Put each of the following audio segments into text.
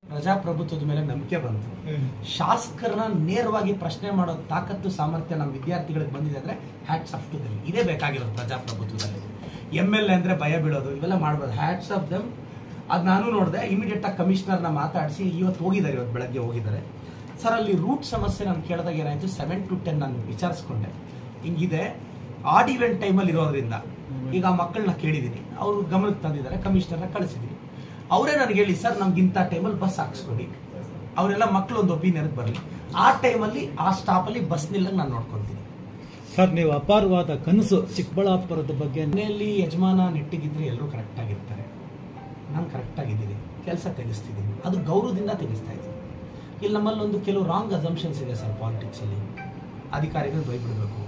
ಪ್ರಜಾಪ್ರಭುತ್ವದ ಮೇಲೆ ನಂಬಿಕೆ ಬಂತು. ಶಾಸಕರನ್ನ ನೇರವಾಗಿ ಪ್ರಶ್ನೆ ಮಾಡೋ ತಾಕತ್ತು ಸಾಮರ್ಥ್ಯ ನಮ್ಮ ವಿದ್ಯಾರ್ಥಿಗಳಿಗೆ ಬಂದಿದೆ ಅಂದ್ರೆ ಹ್ಯಾಟ್ಸ್ ಆಫ್ ಟು ದೆಮ್. ಇದೇ ಬೇಕಾಗಿರೋದು ಪ್ರಜಾಪ್ರಭುತ್ವದಲ್ಲಿ. MLA ಅಂದ್ರೆ ಭಯ ಬೀಳೋದು ಇವೆಲ್ಲ ಮಾಡ್ಬೋದು. Hats off them. ಅದು ನಾನು ನೋಡಿದೆ. ಇಮಿಡಿಯೇಟ್ ಆಗಿ ಕಮಿಷನರ್ನ ಮಾತಾಡಿಸಿ ಇವತ್ತು ಬೆಳಗ್ಗೆ ಹೋಗಿದ್ದಾರೆ ಸರ್. ಅಲ್ಲಿ ರೂಟ್ ಸಮಸ್ಯೆ ನಾನು ಕೇಳಿದಾಗ ಏನಾಯ್ತು, 7 to 10 ನಾನು ವಿಚಾರಿಸ್ಕೊಂಡೆ. ಹಿಂಗಿದೆ ಆಡ್ ಇವೆಂಟ್ ಟೈಮಲ್ಲಿ ಇರೋದ್ರಿಂದ ಈಗ ಆ ಮಕ್ಕಳನ್ನ ಕೇಳಿದ್ದೀನಿ, ಅವರು ಗಮನಕ್ಕೆ ತಂದಿದ್ದಾರೆ, ಕಮಿಷನರ್ನ ಕಳಿಸಿದ್ದೀನಿ. ಅವರೇ ನನಗೆ ಹೇಳಿ ಸರ್ ನಮ್ಗೆ ಇಂಥ ಟೈಮಲ್ಲಿ ಬಸ್ ಹಾಕ್ಸ್ಕೊಡಿ, ಅವರೆಲ್ಲ ಮಕ್ಕಳು ಒಂದು ಒಪಿನಿಯನ್ಗೆ ಬರಲಿ, ಆ ಟೈಮಲ್ಲಿ ಆ ಸ್ಟಾಪಲ್ಲಿ ಬಸ್ ನಿಲ್ಲಂಗೆ ನಾನು ನೋಡ್ಕೊತೀನಿ ಸರ್. ನೀವು ಅಪಾರವಾದ ಕನಸು ಚಿಕ್ಕಬಳ್ಳಾಪುರದ ಬಗ್ಗೆ. ಮನೆಯಲ್ಲಿ ಯಜಮಾನ ನೆಟ್ಟಿಗಿದ್ರೆ ಎಲ್ಲರೂ ಕರೆಕ್ಟಾಗಿರ್ತಾರೆ. ನಾನು ಕರೆಕ್ಟಾಗಿದ್ದೀನಿ, ಕೆಲಸ ತೆಗೆಸ್ತಿದ್ದೀನಿ, ಅದು ಗೌರವದಿಂದ ತೆಗೆಸ್ತಾ ಇದ್ದೀನಿ. ಇಲ್ಲಿ ನಮ್ಮಲ್ಲಿ ಒಂದು ಕೆಲವು ರಾಂಗ್ ಅಸಂಪ್ಷನ್ಸ್ ಇದೆ ಸರ್ ಪಾಲಿಟಿಕ್ಸಲ್ಲಿ. ಅಧಿಕಾರಿಗಳು ಬೈಬಿಡಬೇಕು,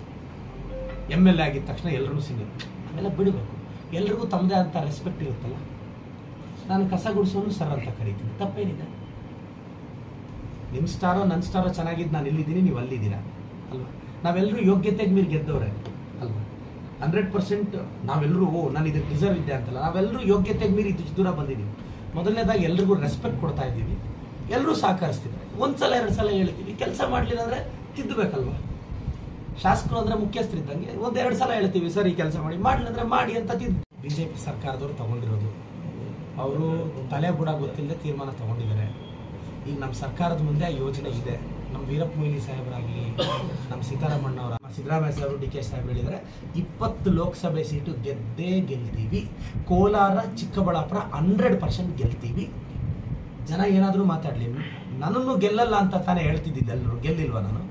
MLA ಆಗಿದ ತಕ್ಷಣ ಎಲ್ಲರೂ ಸಿಂಗಲ್, ಆಮೇಲೆ ಬಿಡಬೇಕು. ಎಲ್ರಿಗೂ ತಮ್ಮದೇ ಆದಂಥ ರೆಸ್ಪೆಕ್ಟ್ ಇರುತ್ತಲ್ಲ. ನಾನು ಕಸ ಗುಡಿಸೋನು ಸರ್ ಅಂತ ಕರೀತೀನಿ, ತಪ್ಪೇನಿದೆ? ನಿಮ್ಮ ಸ್ಟಾರೋ ನನ್ನ ಸ್ಟಾರೋ ಚೆನ್ನಾಗಿದ್ದು ನಾನು ಇಲ್ಲಿದ್ದೀನಿ, ನೀವು ಅಲ್ಲಿದ್ದೀರಾ ಅಲ್ವಾ? ನಾವೆಲ್ಲರೂ ಯೋಗ್ಯತೆಗೆ ಮೀರಿ ಗೆದ್ದವ್ರೆ ಅಲ್ವಾ? 100% ನಾವೆಲ್ಲರೂ ನಾನು ಇದಕ್ಕೆ ಡಿಸರ್ವ್ ಇದ್ದೆ ಅಂತಲ್ಲ, ನಾವೆಲ್ಲರೂ ಯೋಗ್ಯತೆಗೆ ಮೀರಿ ಇಷ್ಟು ದೂರ ಬಂದಿದ್ದೀವಿ. ಮೊದಲನೇದಾಗಿ ಎಲ್ರಿಗೂ ರೆಸ್ಪೆಕ್ಟ್ ಕೊಡ್ತಾ ಇದ್ದೀವಿ, ಎಲ್ಲರೂ ಸಹಕರಿಸ್ತಿದ್ದಾರೆ. ಒಂದ್ಸಲ 2 ಸಲ ಹೇಳ್ತೀವಿ, ಕೆಲಸ ಮಾಡಲಿಲ್ಲ ಅಂದರೆ ತಿದ್ದಬೇಕಲ್ವಾ? ಶಾಸಕರು ಅಂದರೆ ಮುಖ್ಯಸ್ಥರಿದ್ದಂಗೆ 1-2 ಸಲ ಹೇಳ್ತೀವಿ ಸರ್ ಈ ಕೆಲಸ ಮಾಡಲಿಲ್ಲ ಅಂದರೆ ಮಾಡಿ ಅಂತ ತಿದ್ದು. BJP ಸರ್ಕಾರದವರು ತಗೊಂಡಿರೋದು, ಅವರು ತಲೆ ಬುಡ ಗೊತ್ತಿಲ್ಲದೆ ತೀರ್ಮಾನ ತಗೊಂಡಿದ್ದಾರೆ. ಈಗ ನಮ್ಮ ಸರ್ಕಾರದ ಮುಂದೆ ಆ ಯೋಜನೆ ಇದೆ. ನಮ್ಮ ವೀರಪ್ಪ ಮೊಯ್ಲಿ ಸಾಹೇಬರಾಗಲಿ, ನಮ್ಮ ಸಿದ್ದರಾಮಯ್ಯ ಸಾಹೇಬರು, DK ಸಾಹೇಬರು ಹೇಳಿದರೆ 20 ಲೋಕಸಭೆ ಸೀಟು ಗೆದ್ದೇ ಗೆಲ್ತೀವಿ. ಕೋಲಾರ, ಚಿಕ್ಕಬಳ್ಳಾಪುರ 100% ಗೆಲ್ತೀವಿ. ಜನ ಏನಾದರೂ ಮಾತಾಡಲಿ, ನನ್ನನ್ನು ಗೆಲ್ಲಲ್ಲ ಅಂತ ತಾನೇ ಹೇಳ್ತಿದ್ದಿದ್ದೆಲ್ಲರೂ. ಗೆಲ್ಲಿಲ್ವಾ ನಾನು?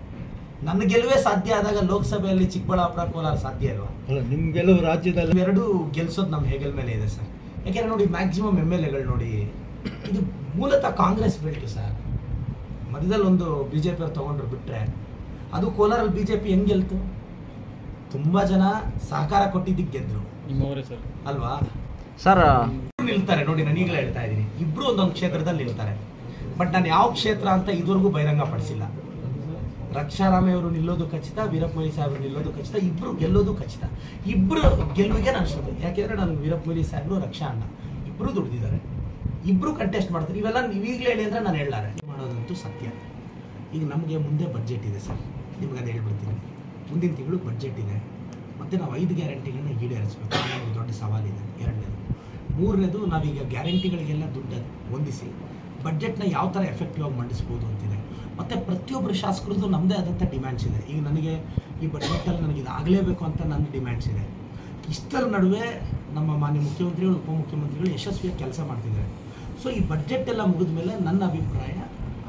ನನ್ನ ಗೆಲುವೇ ಸಾಧ್ಯ ಆದಾಗ ಲೋಕಸಭೆಯಲ್ಲಿ ಚಿಕ್ಕಬಳ್ಳಾಪುರ, ಕೋಲಾರ ಸಾಧ್ಯ ಇಲ್ವಾ? ನಿಮ್ಮ ಗೆಲುವು ರಾಜ್ಯದಲ್ಲಿ ಎರಡೂ ಗೆಲ್ಸೋದು ನಮ್ಮ ಹೆಗಲ ಮೇಲೆ ಇದೆ ಸರ್. ಯಾಕೆಂದ್ರೆ ನೋಡಿ, ಮ್ಯಾಕ್ಸಿಮಮ್ MLAಗಳು ನೋಡಿ, ಇದು ಮೂಲತಃ ಕಾಂಗ್ರೆಸ್ ಬೆಲ್ಟು ಸರ್. ಮಧ್ಯದಲ್ಲಿ ಒಂದು BJP ಅವ್ರು ತೊಗೊಂಡ್ರು ಬಿಟ್ಟರೆ, ಅದು ಕೋಲಾರಲ್ಲಿ BJP ಹೆಂಗೆ ಗೆಲ್ತು? ತುಂಬ ಜನ ಸಹಕಾರ ಕೊಟ್ಟಿದ್ದಕ್ಕೆ ಗೆದ್ರು ಅಲ್ವಾ ಸರ್? ನಿಲ್ತಾರೆ ನೋಡಿ, ನಾನು ಈಗಲೇ ಹೇಳ್ತಾ ಇದ್ದೀನಿ, ಇಬ್ರು ಒಂದೊಂದು ಕ್ಷೇತ್ರದಲ್ಲಿ ನಿಲ್ತಾರೆ. ಬಟ್ ನಾನು ಯಾವ ಕ್ಷೇತ್ರ ಅಂತ ಇದುವರೆಗೂ ಬಹಿರಂಗ ಪಡಿಸಿಲ್ಲ. ರಕ್ಷಾರಾಮೆ ಅವರು ನಿಲ್ಲೋದು ಖಚಿತ, ವೀರಪ್ಪ ಮೊಯ್ಲಿ ಸಾಹೇಬರು ನಿಲ್ಲೋದು ಖಚಿತ, ಇಬ್ರು ಗೆಲ್ಲೋದು ಖಚಿತ. ಇಬ್ರು ಗೆಲುವಿಗೆ ನಾನು ಶ್ರದ್ಧೆ. ಯಾಕೆಂದ್ರೆ ನಾನು ವೀರಪ್ಪ ಮೊಯ್ಲಿ ಸಾಹೇಬರು, ರಕ್ಷಾ ಅಣ್ಣ ಇಬ್ರು ದುಡ್ದಿದ್ದಾರೆ, ಇಬ್ರು ಕಂಟೆಸ್ಟ್ ಮಾಡ್ತಾರೆ. ಇವೆಲ್ಲ ನೀವು ಈಗಲೇ ಹೇಳಿ ಅಂದರೆ ನಾನು ಹೇಳಾರೆ ಮಾಡೋದಂತೂ ಸತ್ಯ. ಈಗ ನಮಗೆ ಮುಂದೆ ಬಡ್ಜೆಟ್ ಇದೆ ಸರ್, ನಿಮ್ಗೆ ಅದು ಹೇಳ್ಬಿಡ್ತೀನಿ. ಮುಂದಿನ ತಿಂಗಳು ಬಡ್ಜೆಟ್ ಇದೆ, ಮತ್ತು ನಾವು 5 ಗ್ಯಾರಂಟಿಗಳನ್ನ ಈಡೇರಿಸಬೇಕು. ನಮಗೆ ದೊಡ್ಡ ಸವಾಲಿದೆ. 2ನೇದು. 3ನೇದು, ನಾವೀಗ ಗ್ಯಾರಂಟಿಗಳಿಗೆಲ್ಲ ದುಡ್ಡು ಹೊಂದಿಸಿ ಬಡ್ಜೆಟ್ನ ಯಾವ ಥರ ಎಫೆಕ್ಟಿವ್ ಆಗಿ ಮಂಡಿಸ್ಬೋದು ಅಂತಿದೆ. ಮತ್ತು ಪ್ರತಿಯೊಬ್ಬರು ಶಾಸಕರದ್ದು ನಮ್ಮದೇ ಆದಂಥ ಡಿಮ್ಯಾಂಡ್ಸ್ ಇದೆ. ಈಗ ನನಗೆ ಈ ಬಡ್ಜೆಟಲ್ಲಿ ನನಗೆ ಇದಾಗಲೇಬೇಕು ಅಂತ ನನ್ನ ಡಿಮ್ಯಾಂಡ್ಸ್ ಇದೆ. ಇಷ್ಟರ ನಡುವೆ ನಮ್ಮ ಮಾನ್ಯ ಮುಖ್ಯಮಂತ್ರಿಗಳು, ಉಪಮುಖ್ಯಮಂತ್ರಿಗಳು ಯಶಸ್ವಿಯಾಗಿ ಕೆಲಸ ಮಾಡ್ತಿದ್ದಾರೆ. ಸೊ ಈ ಬಡ್ಜೆಟ್ ಎಲ್ಲ ಮುಗಿದ ಮೇಲೆ ನನ್ನ ಅಭಿಪ್ರಾಯ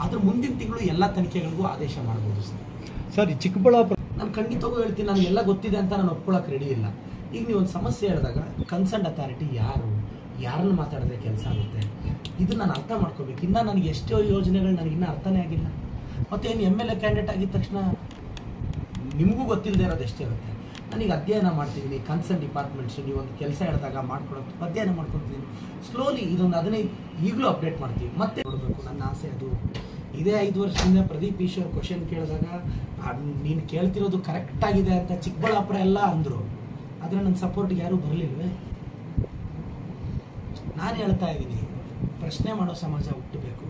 ಅದ್ರ ಮುಂದಿನ ತಿಂಗಳು ಎಲ್ಲ ತನಿಖೆಗಳಿಗೂ ಆದೇಶ ಮಾಡ್ಬೋದು ಸರ್. ಈ ಚಿಕ್ಕಬಳ್ಳಾಪುರ ನಾನು ಖಂಡಿತವಾಗೂ ಹೇಳ್ತೀನಿ, ನನಗೆಲ್ಲ ಗೊತ್ತಿದೆ ಅಂತ ನಾನು ಒಪ್ಕೊಳ್ಳೋಕೆ ರೆಡಿ ಇಲ್ಲ. ಈಗ ನೀವು ಒಂದು ಸಮಸ್ಯೆ ಹೇಳಿದಾಗ ಕನ್ಸರ್ನ್ ಅಥಾರಿಟಿ ಯಾರನ್ನು ಮಾತಾಡಿದ್ರೆ ಕೆಲಸ ಆಗುತ್ತೆ, ಇದು ನಾನು ಅರ್ಥ ಮಾಡ್ಕೋಬೇಕು. ಇನ್ನು ನನಗೆ ಎಷ್ಟೋ ಯೋಜನೆಗಳು ನನಗಿನ್ನೂ ಅರ್ಥನೇ ಆಗಿಲ್ಲ. ಮತ್ತೇನು MLA ಕ್ಯಾಂಡಿಡೇಟ್ ಆಗಿದ ತಕ್ಷಣ ನಿಮಗೂ ಗೊತ್ತಿಲ್ಲದೆ ಇರೋದು ಎಷ್ಟೇ ಇರುತ್ತೆ. ನಾನೀಗ ಅಧ್ಯಯನ ಮಾಡ್ತಿದ್ದೀನಿ, ಕನ್ಸರ್ನ್ ಡಿಪಾರ್ಟ್ಮೆಂಟ್ಸು ನೀವು ಒಂದು ಕೆಲಸ ಹೇಳಿದಾಗ ಮಾಡ್ಕೊಡೋದು ಅಧ್ಯಯನ ಮಾಡ್ಕೊತೀನಿ. ಸ್ಲೋಲಿ ಇದೊಂದು 15 ಈಗಲೂ ಅಪ್ಡೇಟ್ ಮಾಡ್ತೀವಿ. ಮತ್ತೆ ನೋಡಬೇಕು. ನನ್ನ ಆಸೆ ಅದು. ಇದೇ 5 ವರ್ಷದಿಂದ ಪ್ರದೀಪ್ ಈಶ್ವರ್ ಕ್ವಶನ್ ಕೇಳಿದಾಗ ನೀನು ಕೇಳ್ತಿರೋದು ಕರೆಕ್ಟಾಗಿದೆ ಅಂತ ಚಿಕ್ಕಬಳ್ಳಾಪುರ ಎಲ್ಲ ಅಂದರು. ಆದರೆ ನನ್ನ ಸಪೋರ್ಟ್ಗೆ ಯಾರೂ ಬರಲಿಲ್ವೇ? ನಾನು ಹೇಳ್ತಾ ಇದ್ದೀನಿ, ಪ್ರಶ್ನೆ ಮಾಡೋ ಸಮಾಜ ಹುಟ್ಟಬೇಕು.